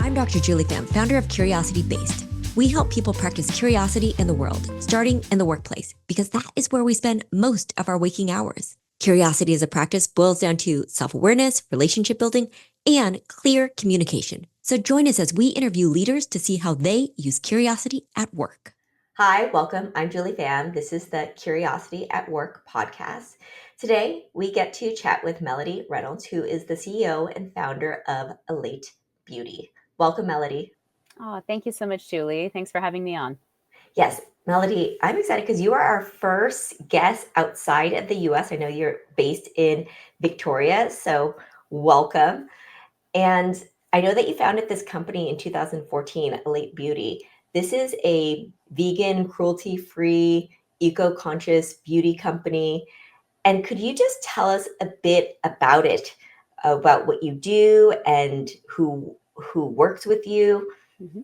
I'm Dr. Julie Pham, founder of Curiosity Based. We help people practice curiosity in the world, starting in the workplace, because that is where we spend most of our waking hours. Curiosity as a practice boils down to self-awareness, relationship building, and clear communication. So join us as we interview leaders to see how they use curiosity at work. Hi, welcome. I'm Julie Pham. This is the Curiosity at Work podcast. Today, we get to chat with Melodie Reynolds, who is the CEO and founder of Elate Beauty. Welcome, Melodie. Oh, thank you so much, Julie. Thanks for having me on. Yes, Melodie, I'm excited because you are our first guest outside of the US. I know you're based in Victoria, so welcome. And I know that you founded this company in 2014, Elate Beauty. This is a vegan, cruelty-free, eco-conscious beauty company. And could you just tell us a bit about it, about what you do and who works with you? Mm-hmm.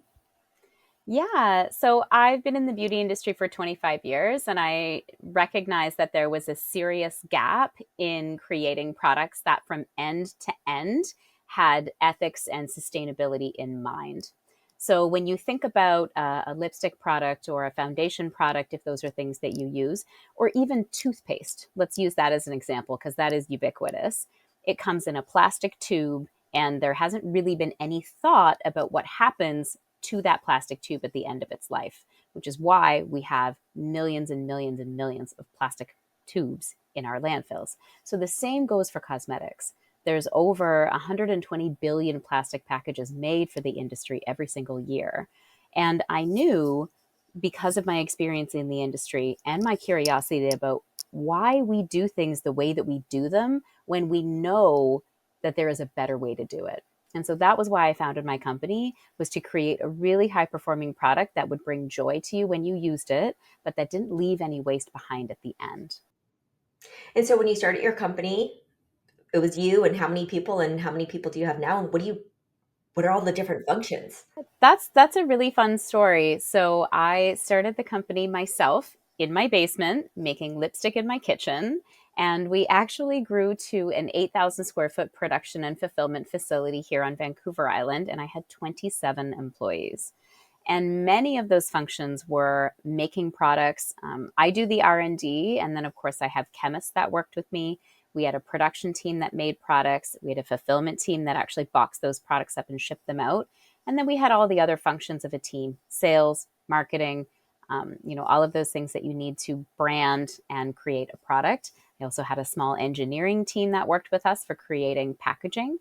Yeah, so I've been in the beauty industry for 25 years, and I recognized that there was a serious gap in creating products that from end to end had ethics and sustainability in mind. So when you think about a lipstick product or a foundation product, if those are things that you use, or even toothpaste, let's use that as an example because that is ubiquitous. It comes in a plastic tube, and there hasn't really been any thought about what happens to that plastic tube at the end of its life, which is why we have millions and millions and millions of plastic tubes in our landfills. So the same goes for cosmetics. There's over 120 billion plastic packages made for the industry every single year. And I knew, because of my experience in the industry and my curiosity about why we do things the way that we do them when we know that there is a better way to do it. And so that was why I founded my company, was to create a really high performing product that would bring joy to you when you used it, but that didn't leave any waste behind at the end. And so when you started your company, it was you and how many people do you have now? And what are all the different functions? That's a really fun story. So I started the company myself in my basement, making lipstick in my kitchen. And we actually grew to an 8,000 square foot production and fulfillment facility here on Vancouver Island. And I had 27 employees. And many of those functions were making products. I do the R&D, and then of course I have chemists that worked with me. We had a production team that made products. We had a fulfillment team that actually boxed those products up and shipped them out. And then we had all the other functions of a team: sales, marketing, all of those things that you need to brand and create a product. I also had a small engineering team that worked with us for creating packaging.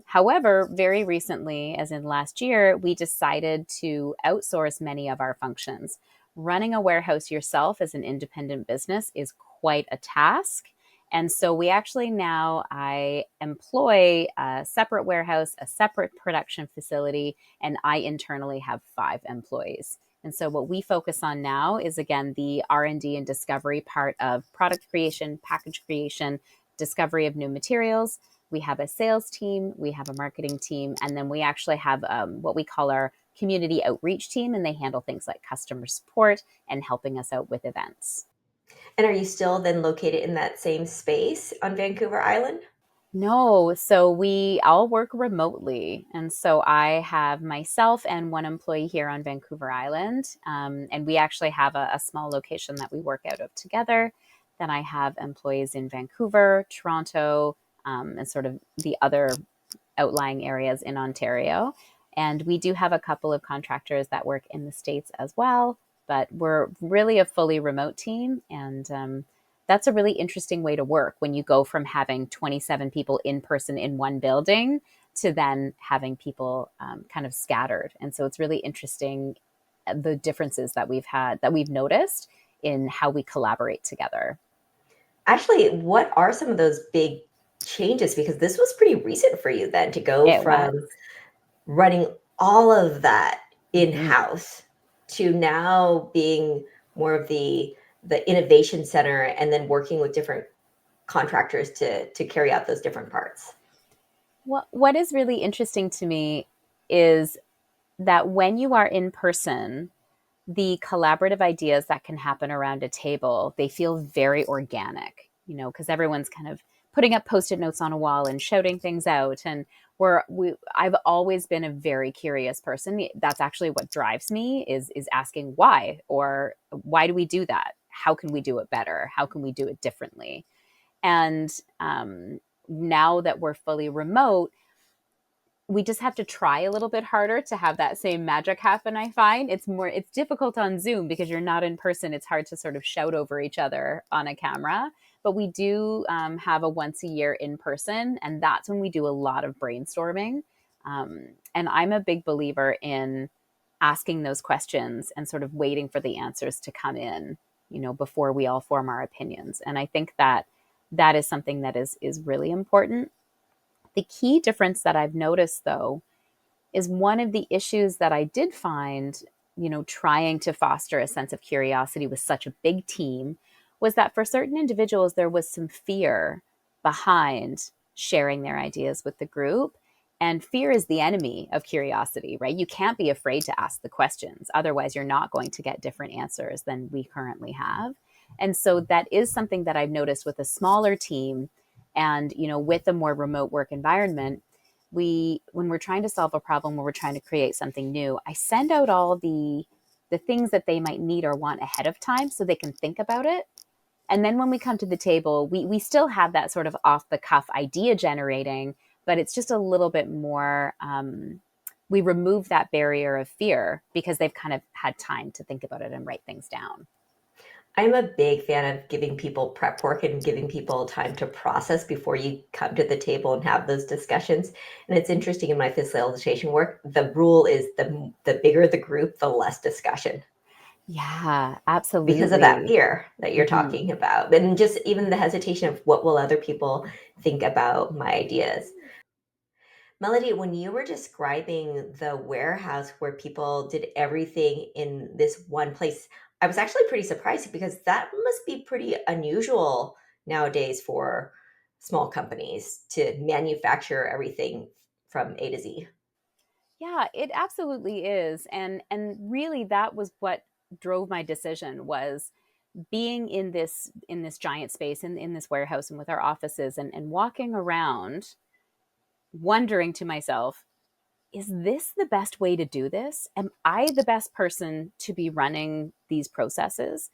However, very recently, as in last year, we decided to outsource many of our functions. Running a warehouse yourself as an independent business is quite a task. And so I employ a separate warehouse, a separate production facility, and I internally have 5 employees. And so what we focus on now is, again, the R&D and discovery part of product creation, package creation, discovery of new materials. We have a sales team, we have a marketing team, and then we actually have what we call our community outreach team, and they handle things like customer support and helping us out with events. And are you still then located in that same space on Vancouver Island? No, so we all work remotely. And so I have myself and one employee here on Vancouver Island. And we actually have a small location that we work out of together. Then I have employees in Vancouver, Toronto, and sort of the other outlying areas in Ontario. And we do have a couple of contractors that work in the States as well, but we're really a fully remote team. And that's a really interesting way to work when you go from having 27 people in person in one building to then having people kind of scattered. And so it's really interesting, the differences that we've noticed in how we collaborate together. Actually, what are some of those big changes? Because this was pretty recent for you then to go from running all of that in-house to now being more of the innovation center and then working with different contractors to carry out those different parts. What is really interesting to me is that when you are in person, the collaborative ideas that can happen around a table, they feel very organic, because everyone's kind of putting up post-it notes on a wall and shouting things out. And I've always been a very curious person. That's actually what drives me is asking why, or why do we do that? How can we do it better? How can we do it differently? And now that we're fully remote, we just have to try a little bit harder to have that same magic happen. I find it's difficult on Zoom because you're not in person. It's hard to sort of shout over each other on a camera, but we do have a once a year in person, and that's when we do a lot of brainstorming. And I'm a big believer in asking those questions and sort of waiting for the answers to come in, before we all form our opinions. And I think that that is something that is really important. The key difference that I've noticed, though, is one of the issues that I did find, trying to foster a sense of curiosity with such a big team, was that for certain individuals, there was some fear behind sharing their ideas with the group. And fear is the enemy of curiosity, right? You can't be afraid to ask the questions. Otherwise, you're not going to get different answers than we currently have. And so that is something that I've noticed with a smaller team and, with a more remote work environment. When we're trying to solve a problem, when we're trying to create something new, I send out all the things that they might need or want ahead of time so they can think about it. And then when we come to the table, we still have that sort of off the cuff idea generating, but it's just a little bit more, we remove that barrier of fear because they've kind of had time to think about it and write things down. I'm a big fan of giving people prep work and giving people time to process before you come to the table and have those discussions. And it's interesting in my facilitation work, the rule is the bigger the group, the less discussion Yeah, because of that absolutely. fear that you're Hmm. talking about. And just even the hesitation of what will other people think about my ideas. Melody, when you were describing the warehouse where people did everything in this one place, I was actually pretty surprised because that must be pretty unusual nowadays for small companies to manufacture everything from A to Z. Yeah, it absolutely is. And really that was what drove my decision, was being in this giant space in this warehouse and with our offices, and walking around wondering to myself, is this the best way to do this? Am I the best person to be running these processes?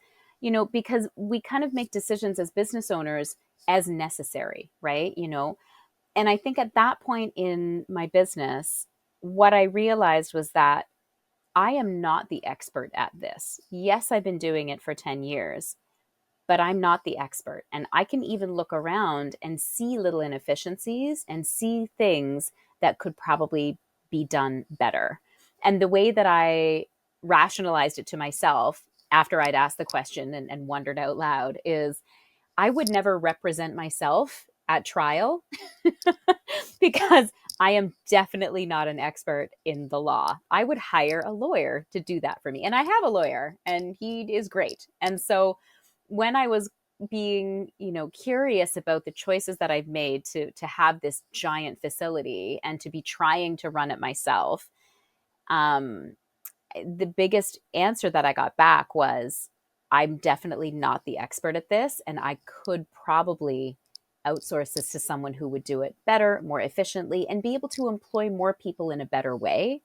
Because we kind of make decisions as business owners as necessary, right? And I think at that point in my business, what I realized was that I am not the expert at this. Yes, I've been doing it for 10 years, but I'm not the expert. And I can even look around and see little inefficiencies and see things that could probably be done better. And the way that I rationalized it to myself after I'd asked the question and wondered out loud is, I would never represent myself at trial because I am definitely not an expert in the law. I would hire a lawyer to do that for me. And I have a lawyer and he is great. And so when I was being, curious about the choices that I've made to have this giant facility and to be trying to run it myself, um, the biggest answer that I got back was, I'm definitely not the expert at this, and I could probably outsource this to someone who would do it better, more efficiently, and be able to employ more people in a better way.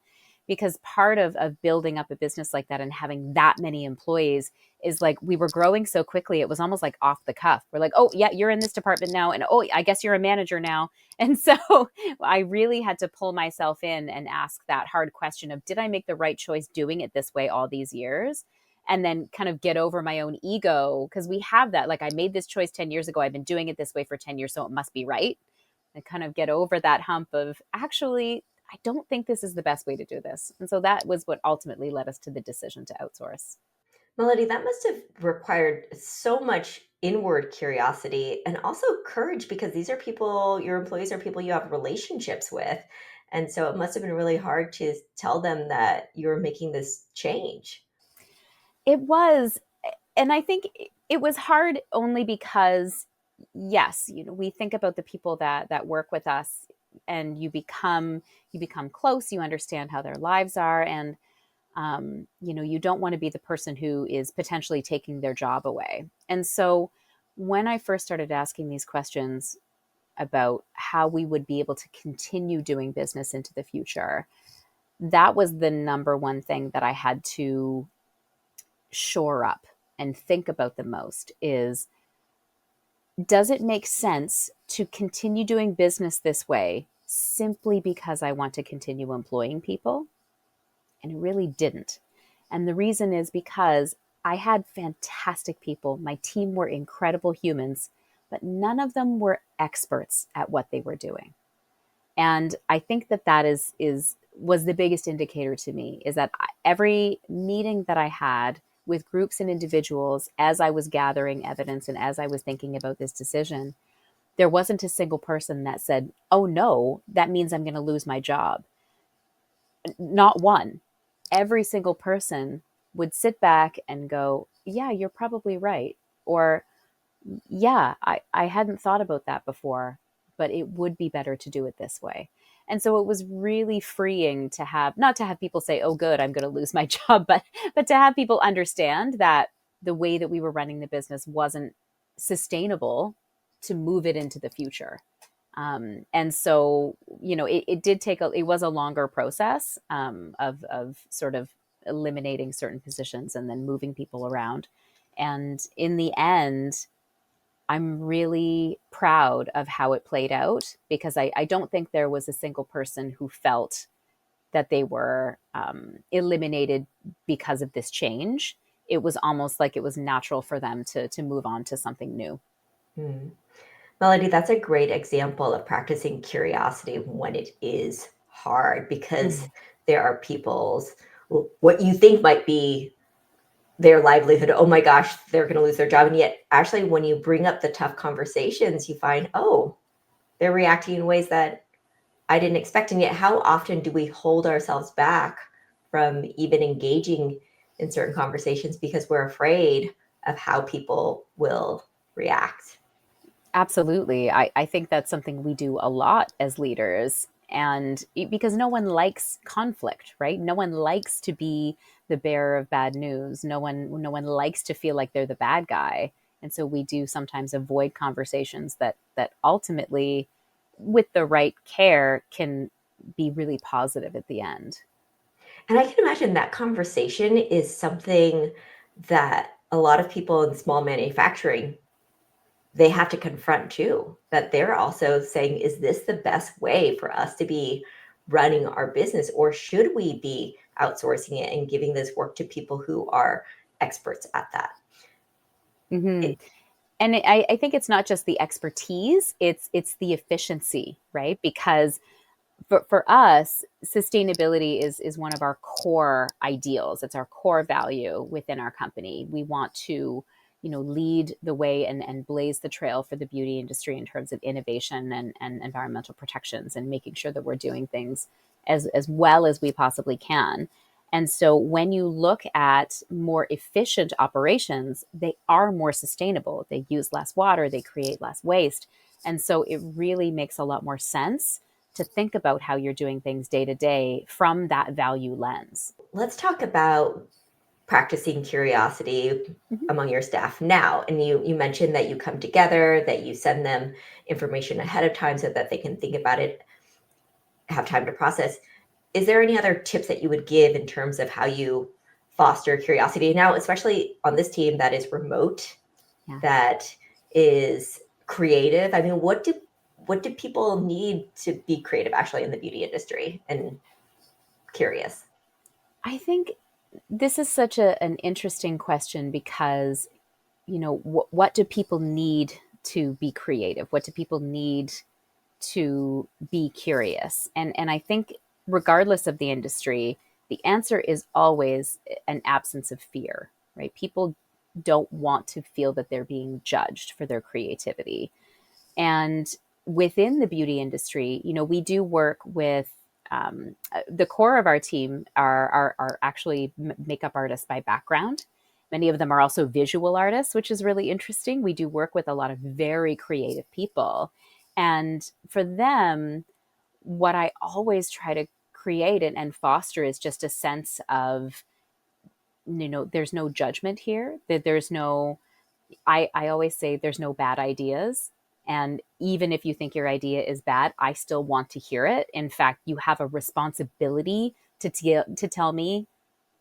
Because part of building up a business like that and having that many employees is, like, we were growing so quickly, it was almost like off the cuff. We're like, oh, yeah, you're in this department now. And oh, I guess you're a manager now. And so I really had to pull myself in and ask that hard question of, did I make the right choice doing it this way all these years? And then kind of get over my own ego, because we have that, like, I made this choice 10 years ago. I've been doing it this way for 10 years, so it must be right. And kind of get over that hump of, actually, I don't think this is the best way to do this. And so that was what ultimately led us to the decision to outsource. Melody, that must have required so much inward curiosity and also courage because these are people, your employees are people you have relationships with. And so it must have been really hard to tell them that you're making this change. It was. And I think it was hard only because, yes, we think about the people that work with us, and you become close, you understand how their lives are, and you don't want to be the person who is potentially taking their job away. And so when I first started asking these questions, about how we would be able to continue doing business into the future, that was the number one thing that I had to shore up and think about the most is, does it make sense to continue doing business this way simply because I want to continue employing people? And it really didn't. And the reason is because I had fantastic people. My team were incredible humans, but none of them were experts at what they were doing. And I think that that is was the biggest indicator to me, is that every meeting that I had with groups and individuals, as I was gathering evidence and as I was thinking about this decision, there wasn't a single person that said, "Oh no, that means I'm going to lose my job." Not one. Every single person would sit back and go, "Yeah, you're probably right." Or, "Yeah, I hadn't thought about that before, but it would be better to do it this way." And so it was really freeing to have, not to have people say, "Oh, good, I'm going to lose my job," but to have people understand that the way that we were running the business wasn't sustainable to move it into the future. And so, it did take it was a longer process of sort of eliminating certain positions and then moving people around. And in the end, I'm really proud of how it played out, because I don't think there was a single person who felt that they were eliminated because of this change. It was almost like it was natural for them to move on to something new. Hmm. Melody, that's a great example of practicing curiosity when it is hard, because Mhm. there are people's, what you think might be their livelihood. Oh my gosh, they're going to lose their job. And yet, actually, when you bring up the tough conversations, you find, oh, they're reacting in ways that I didn't expect. And yet, how often do we hold ourselves back from even engaging in certain conversations because we're afraid of how people will react? Absolutely. I think that's something we do a lot as leaders. And because no one likes conflict, right? No one likes to be the bearer of bad news. No one likes to feel like they're the bad guy. And so we do sometimes avoid conversations that ultimately, with the right care, can be really positive at the end. And I can imagine that conversation is something that a lot of people in small manufacturing, they have to confront too, that they're also saying, is this the best way for us to be running our business? Or should we be outsourcing it and giving this work to people who are experts at that? Hmm. It, And I think it's not just the expertise; it's the efficiency, right? Because for us, sustainability is one of our core ideals. It's our core value within our company. We want to, lead the way and blaze the trail for the beauty industry in terms of innovation and environmental protections, and making sure that we're doing things as well as we possibly can. And so when you look at more efficient operations, they are more sustainable. They use less water, they create less waste. And so it really makes a lot more sense to think about how you're doing things day to day from that value lens. let's talk about practicing curiosity Mhm. among your staff now. And you mentioned that you come together, that you send them information ahead of time so that they can think about it, have time to process. Is there any other tips that you would give in terms of how you foster curiosity now, especially on this team that is remote, Yeah. that is creative? I mean, what do people need to be creative actually in the beauty industry and curious? I think this is such an interesting question, because, what do people need to be creative? What do people need to be curious? And I think, regardless of the industry, the answer is always an absence of fear, right? People don't want to feel that they're being judged for their creativity. And within the beauty industry, we do work with the core of our team are actually makeup artists by background. Many of them are also visual artists, which is really interesting. We do work with a lot of very creative people. And for them, what I always try to create and foster is just a sense of, there's no judgment here, that there's no, I always say there's no bad ideas, And even if you think your idea is bad, I still want to hear it. In fact, you have a responsibility to tell me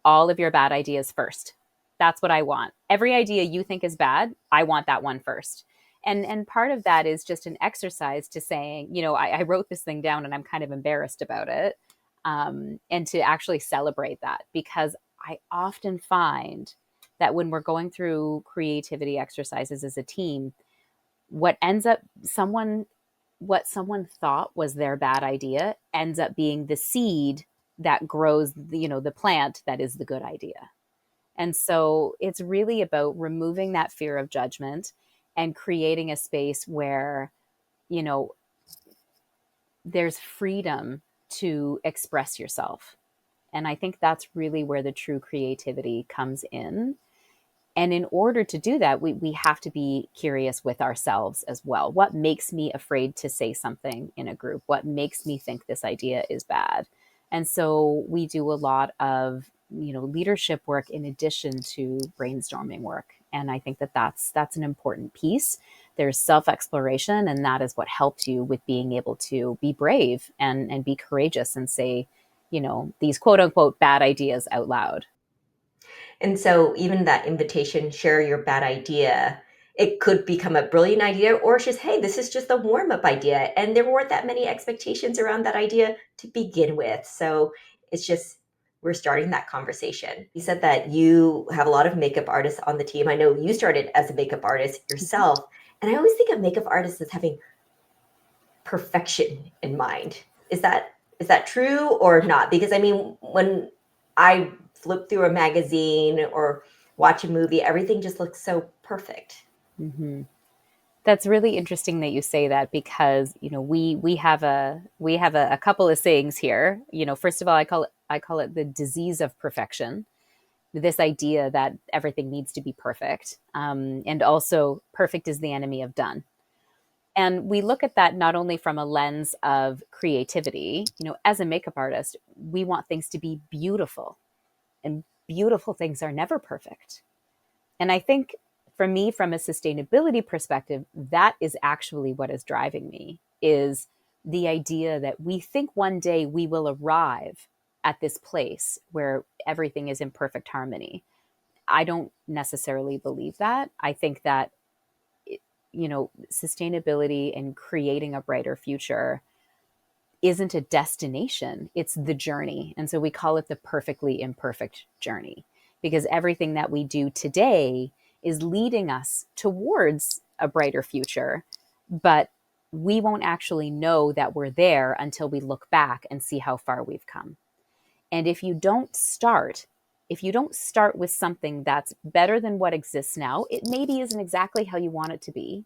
all of your bad ideas first. That's what I want. Every idea you think is bad, I want that one first. And part of that is just an exercise to saying, I wrote this thing down and I'm kind of embarrassed about it. And to actually celebrate that, because I often find that when we're going through creativity exercises as a team, what ends up what someone thought was their bad idea ends up being the seed that grows, the plant that is the good idea. And so it's really about removing that fear of judgment and creating a space where, you know, there's freedom to express yourself. And I think that's really where the true creativity comes in. And in order to do that, we have to be curious with ourselves as well. What makes me afraid to say something in a group? What makes me think this idea is bad? And so we do a lot of, leadership work in addition to brainstorming work. And I think that that's an important piece. There's self-exploration, and that is what helps you with being able to be brave and be courageous and say, these quote unquote bad ideas out loud. And so even that invitation, share your bad idea, it could become a brilliant idea, or it's just, hey, this is just a warm up idea. And there weren't that many expectations around that idea to begin with. So it's just, we're starting that conversation. You said that you have a lot of makeup artists on the team. I know you started as a makeup artist yourself. And I always think of makeup artists as having perfection in mind. Is that true or not? Because I mean, when I flip through a magazine or watch a movie, everything just looks so perfect. Mm-hmm. That's really interesting that you say that, because we have a couple of sayings here. First of all, I call it the disease of perfection. This idea that everything needs to be perfect, and also perfect is the enemy of done. And we look at that not only from a lens of creativity. As a makeup artist, we want things to be beautiful, and beautiful things are never perfect. And I think for me, from a sustainability perspective, that is actually what is driving me, is the idea that we think one day we will arrive at this place where everything is in perfect harmony. I don't necessarily believe that. I think that, sustainability and creating a brighter future isn't a destination, it's the journey. And so we call it the perfectly imperfect journey, because everything that we do today is leading us towards a brighter future, but we won't actually know that we're there until we look back and see how far we've come. And if you don't start with something that's better than what exists now, it maybe isn't exactly how you want it to be.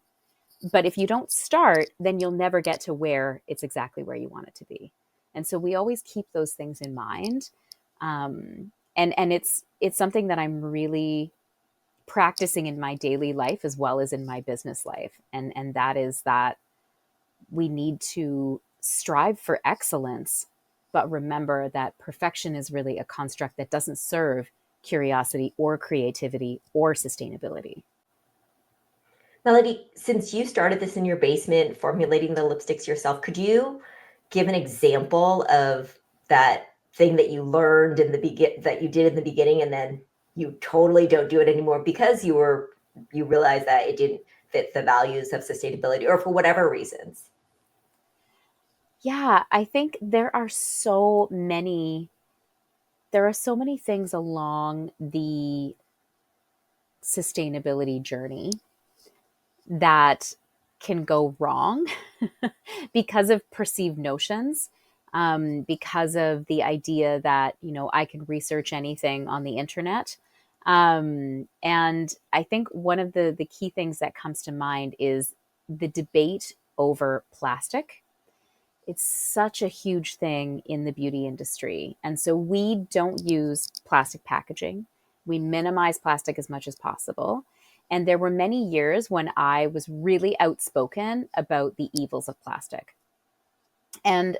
But if you don't start, then you'll never get to where it's exactly where you want it to be. And so we always keep those things in mind. And it's something that I'm really practicing in my daily life as well as in my business life. And that is that we need to strive for excellence, but remember that perfection is really a construct that doesn't serve curiosity or creativity or sustainability. Melody, since you started this in your basement, formulating the lipsticks yourself, could you give an example of that thing that you learned that you did in the beginning, and then you totally don't do it anymore because you realized that it didn't fit the values of sustainability or for whatever reasons? Yeah, I think there are so many things along the sustainability journey that can go wrong because of perceived notions, because of the idea that, I can research anything on the internet. And I think one of the key things that comes to mind is the debate over plastic. It's such a huge thing in the beauty industry. And so we don't use plastic packaging. We minimize plastic as much as possible. And there were many years when I was really outspoken about the evils of plastic. And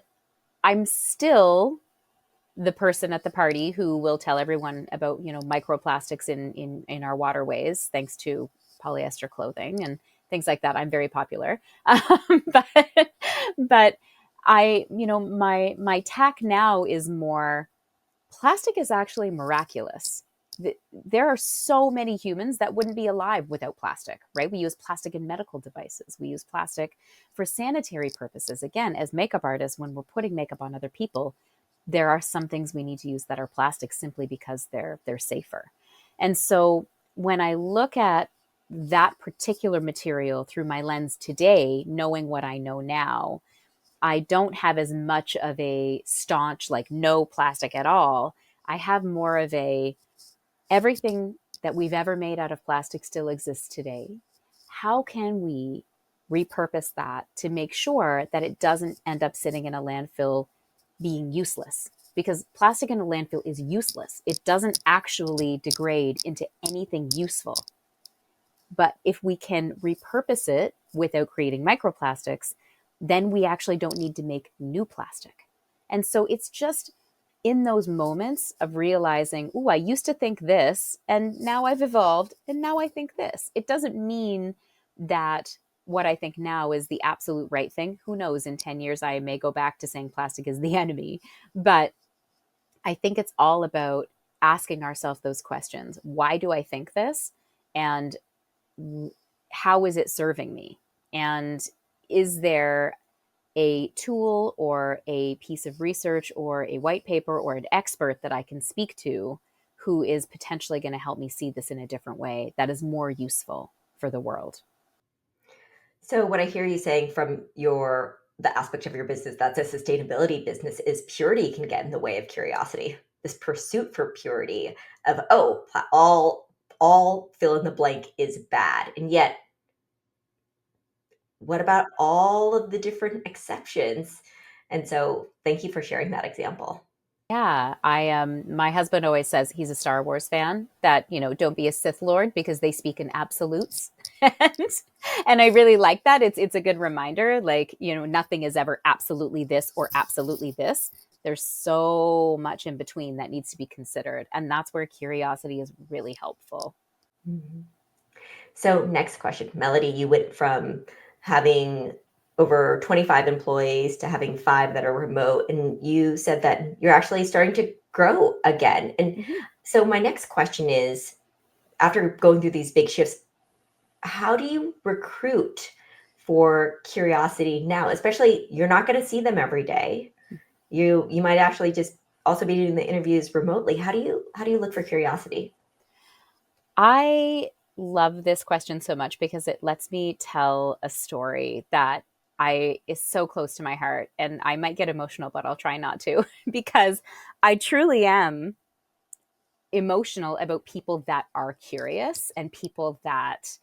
I'm still the person at the party who will tell everyone about, microplastics in our waterways, thanks to polyester clothing. And things like that. I'm very popular. But my tack now is more, plastic is actually miraculous. There are so many humans that wouldn't be alive without plastic, right? We use plastic in medical devices. We use plastic for sanitary purposes. Again, as makeup artists, when we're putting makeup on other people, there are some things we need to use that are plastic simply because they're safer. And so when I look at that particular material through my lens today, knowing what I know now, I don't have as much of a staunch, like no plastic at all. I have more of a, everything that we've ever made out of plastic still exists today. How can we repurpose that to make sure that it doesn't end up sitting in a landfill being useless? Because plastic in a landfill is useless. It doesn't actually degrade into anything useful. But if we can repurpose it without creating microplastics, then we actually don't need to make new plastic. And so it's just in those moments of realizing, oh, I used to think this, and now I've evolved, and now I think this. It doesn't mean that what I think now is the absolute right thing. Who knows? In 10 years, I may go back to saying plastic is the enemy. But I think it's all about asking ourselves those questions. Why do I think this? And how is it serving me? And is there a tool or a piece of research or a white paper or an expert that I can speak to who is potentially going to help me see this in a different way that is more useful for the world? So what I hear you saying from the aspect of your business that's a sustainability business is purity can get in the way of curiosity. This pursuit for purity of, oh, all fill in the blank is bad. And yet, what about all of the different exceptions? And so thank you for sharing that example. Yeah, my husband always says he's a Star Wars fan, that, don't be a Sith Lord because they speak in absolutes. and, and I really like that. It's a good reminder, like, nothing is ever absolutely this or absolutely this. There's so much in between that needs to be considered, and that's where curiosity is really helpful. Mhm. So next question, Melody, you went from having over 25 employees to having 5 that are remote, and you said that you're actually starting to grow again. And Mhm. so my next question is, after going through these big shifts, how do you recruit for curiosity now? Especially you're not going to see them every day. You might actually just also be doing the interviews remotely. How do you look for curiosity? I love this question so much because it lets me tell a story that I is so close to my heart, and I might get emotional, but I'll try not to because I truly am emotional about people that are curious and people that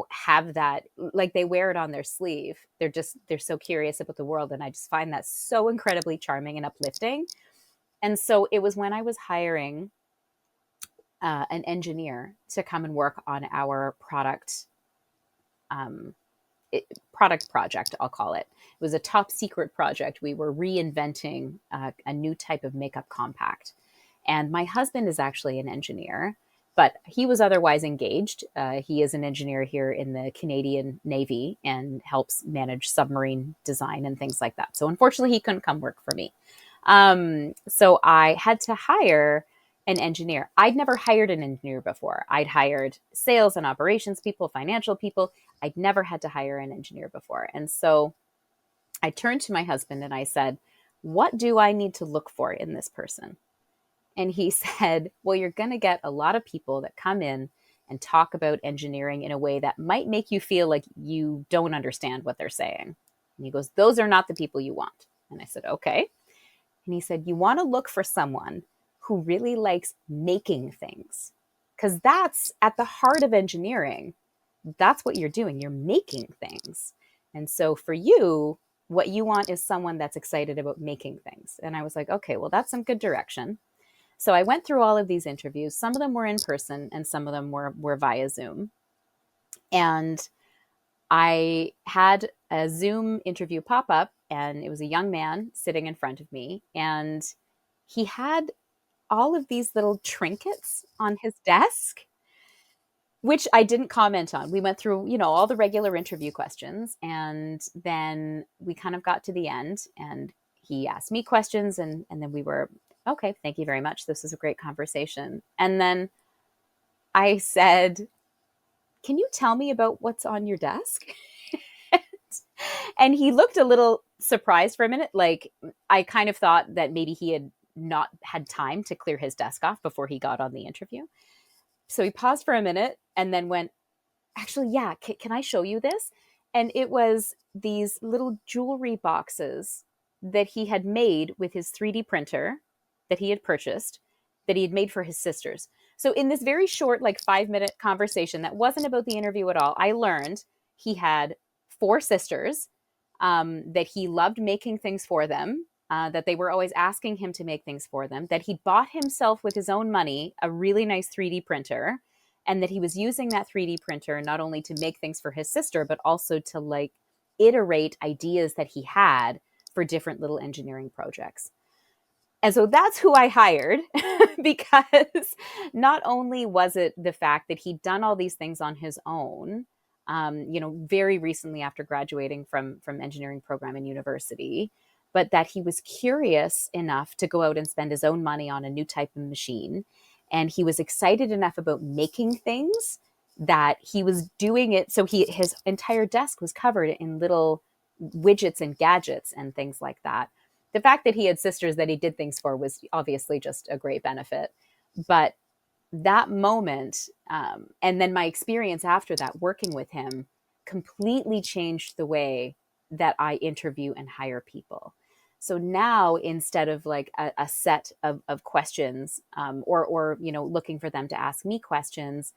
have that, like, they wear it on their sleeve. They're so curious about the world, and I just find that so incredibly charming and uplifting. And so it was when I was hiring an engineer to come and work on our um, product project, I'll call it. It was a top secret project. We were reinventing a new type of makeup compact. And my husband is actually an engineer, but he was otherwise engaged. He is an engineer here in the Canadian Navy and helps manage submarine design and things like that. So unfortunately, he couldn't come work for me. So I had to hire an engineer. I'd never hired an engineer before. I'd hired sales and operations people, financial people. I'd never had to hire an engineer before. And so I turned to my husband and I said, what do I need to look for in this person? And he said, well, you're going to get a lot of people that come in and talk about engineering in a way that might make you feel like you don't understand what they're saying. And he goes, those are not the people you want. And I said, okay. And he said, you want to look for someone who really likes making things, because that's at the heart of engineering. That's what you're doing. You're making things. And so for you, what you want is someone that's excited about making things. And I was like, okay, well, that's some good direction. So I went through all of these interviews. Some of them were in person and some of them were via Zoom. And I had a Zoom interview pop up, and it was a young man sitting in front of me. And he had all of these little trinkets on his desk. which I didn't comment on. We went through, all the regular interview questions, and then we kind of got to the end, and he asked me questions, and then we were, okay, thank you very much. This was a great conversation. And then I said, can you tell me about what's on your desk? And he looked a little surprised for a minute. Like, I kind of thought that maybe he had not had time to clear his desk off before he got on the interview. So he paused for a minute and then went, actually, yeah, can I show you this? And it was these little jewelry boxes that he had made with his 3D printer that he had purchased, that he had made for his sisters. So in this very short, like 5-minute conversation that wasn't about the interview at all, I learned he had 4 sisters, that he loved making things for them, that they were always asking him to make things for them, that he bought himself with his own money a really nice 3D printer, and that he was using that 3D printer not only to make things for his sister, but also to like iterate ideas that he had for different little engineering projects. And so that's who I hired because not only was it the fact that he'd done all these things on his own, very recently after graduating from engineering program in university, but that he was curious enough to go out and spend his own money on a new type of machine. And he was excited enough about making things that he was doing it. So his entire desk was covered in little widgets and gadgets and things like that. The fact that he had sisters that he did things for was obviously just a great benefit. But that moment, and then my experience after that, working with him, completely changed the way that I interview and hire people. So now, instead of like a set of questions, or looking for them to ask me questions,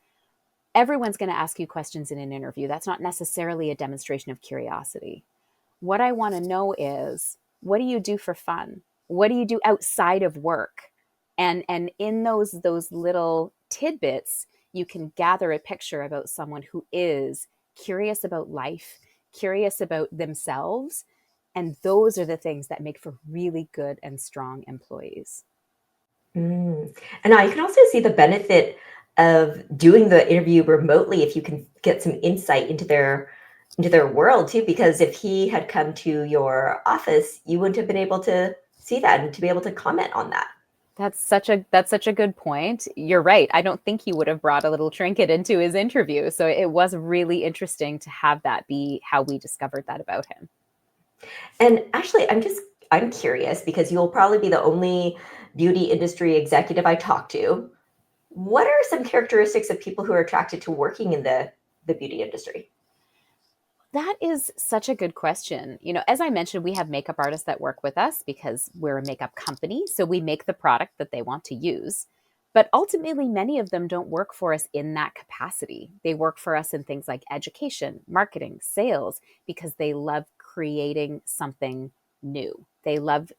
everyone's going to ask you questions in an interview. That's not necessarily a demonstration of curiosity. What I want to know is, what do you do for fun? What do you do outside of work? And in those little tidbits, you can gather a picture about someone who is curious about life, curious about themselves. And those are the things that make for really good and strong employees. And now you can also see the benefit of doing the interview remotely if you can get some insight into their world too, because if he had come to your office, you wouldn't have been able to see that and to be able to comment on that. That's such a good point. You're right. I don't think he would have brought a little trinket into his interview. So it was really interesting to have that be how we discovered that about him. And actually, I'm curious because you'll probably be the only beauty industry executive I talk to. What are some characteristics of people who are attracted to working in the beauty industry? That is such a good question. As I mentioned, we have makeup artists that work with us because we're a makeup company. So we make the product that they want to use. But ultimately, many of them don't work for us in that capacity. They work for us in things like education, marketing, sales, because they love creating something new. They love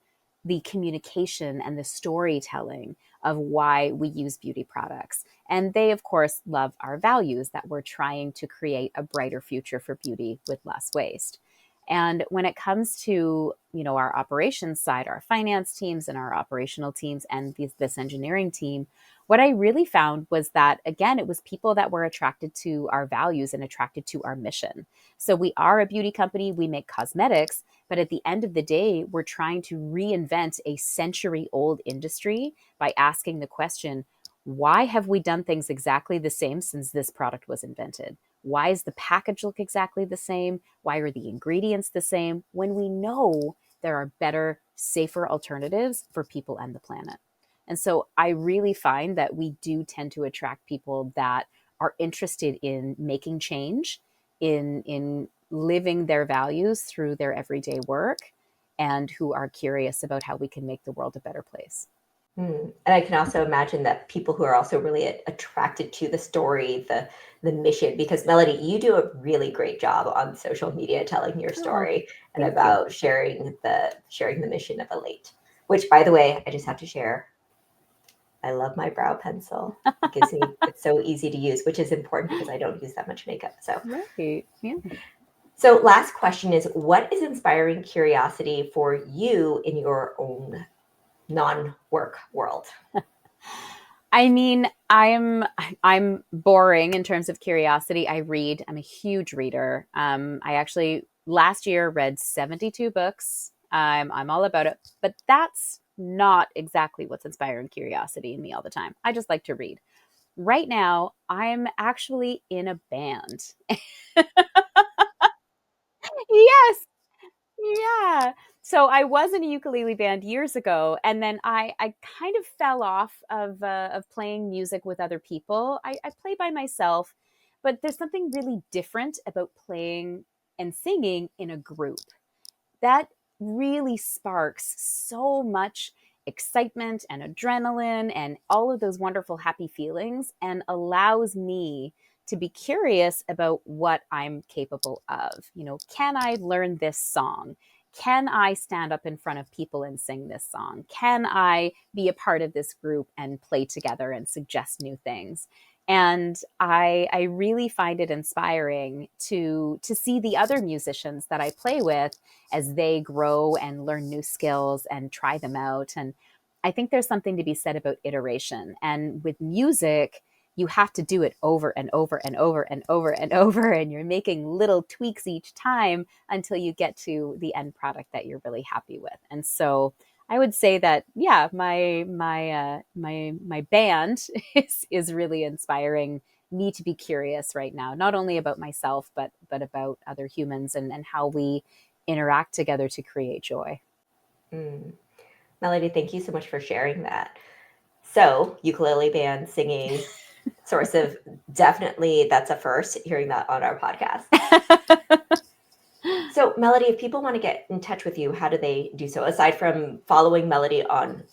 the communication and the storytelling of why we use beauty products. And they, of course, love our values that we're trying to create a brighter future for beauty with less waste. And when it comes to, our operations side, our finance teams and our operational teams and this engineering team, what I really found was that, again, it was people that were attracted to our values and attracted to our mission. So we are a beauty company, we make cosmetics, but at the end of the day, we're trying to reinvent a century-old industry by asking the question, why have we done things exactly the same since this product was invented? Why does the package look exactly the same? Why are the ingredients the same? When we know there are better, safer alternatives for people and the planet. And so I really find that we do tend to attract people that are interested in making change, in living their values through their everyday work, and who are curious about how we can make the world a better place. And I can also imagine that people who are also really attracted to the story, the mission, because Melodie, you do a really great job on social media telling your story and about sharing the mission of Elate. Which, by the way, I just have to share. I love my brow pencil. It's so easy to use, which is important because I don't use that much makeup. So right, yeah. So last question is, what is inspiring curiosity for you in your own non-work world? I mean, I'm boring in terms of curiosity. I read. I'm a huge reader. I actually last year read 72 books. I'm all about it, but that's not exactly what's inspiring curiosity in me all the time. I just like to read. Right now, I'm actually in a band. Yes, yeah. So I was in a ukulele band years ago, and then I kind of fell off of playing music with other people. I play by myself, but there's something really different about playing and singing in a group that really sparks so much excitement and adrenaline and all of those wonderful happy feelings and allows me to be curious about what I'm capable of. Can I learn this song? Can I stand up in front of people and sing this song? Can I be a part of this group and play together and suggest new things? And I really find it inspiring to see the other musicians that I play with as they grow and learn new skills and try them out. And I think there's something to be said about iteration. And with music, you have to do it over and over and over and over and over. And you're making little tweaks each time until you get to the end product that you're really happy with. And so I would say that, yeah, my band is really inspiring me to be curious right now, not only about myself, but about other humans and how we interact together to create joy. Mm. Melody, thank you so much for sharing that. So, ukulele band, singing, source of definitely that's a first hearing that on our podcast. So, Melody, if people want to get in touch with you, how do they do so? Aside from following Melody on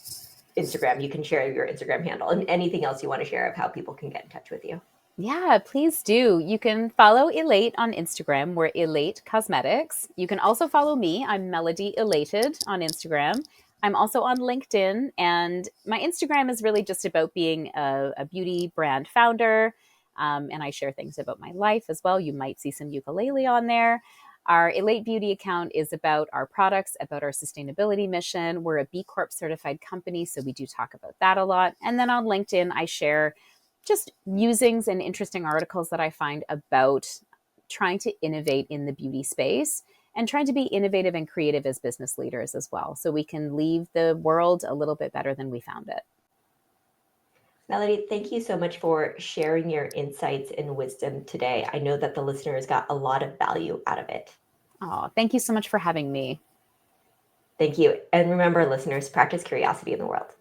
Instagram, you can share your Instagram handle and anything else you want to share of how people can get in touch with you. Yeah, please do. You can follow Elate on Instagram. We're Elate Cosmetics. You can also follow me. I'm Melody Elated on Instagram. I'm also on LinkedIn, and my Instagram is really just about being a beauty brand founder. And I share things about my life as well. You might see some ukulele on there. Our Elate Beauty account is about our products, about our sustainability mission. We're a B Corp certified company, so we do talk about that a lot. And then on LinkedIn, I share just musings and interesting articles that I find about trying to innovate in the beauty space and trying to be innovative and creative as business leaders as well, so we can leave the world a little bit better than we found it. Melody, thank you so much for sharing your insights and wisdom today. I know that the listeners got a lot of value out of it. Oh, thank you so much for having me. Thank you. And remember, listeners, practice curiosity in the world.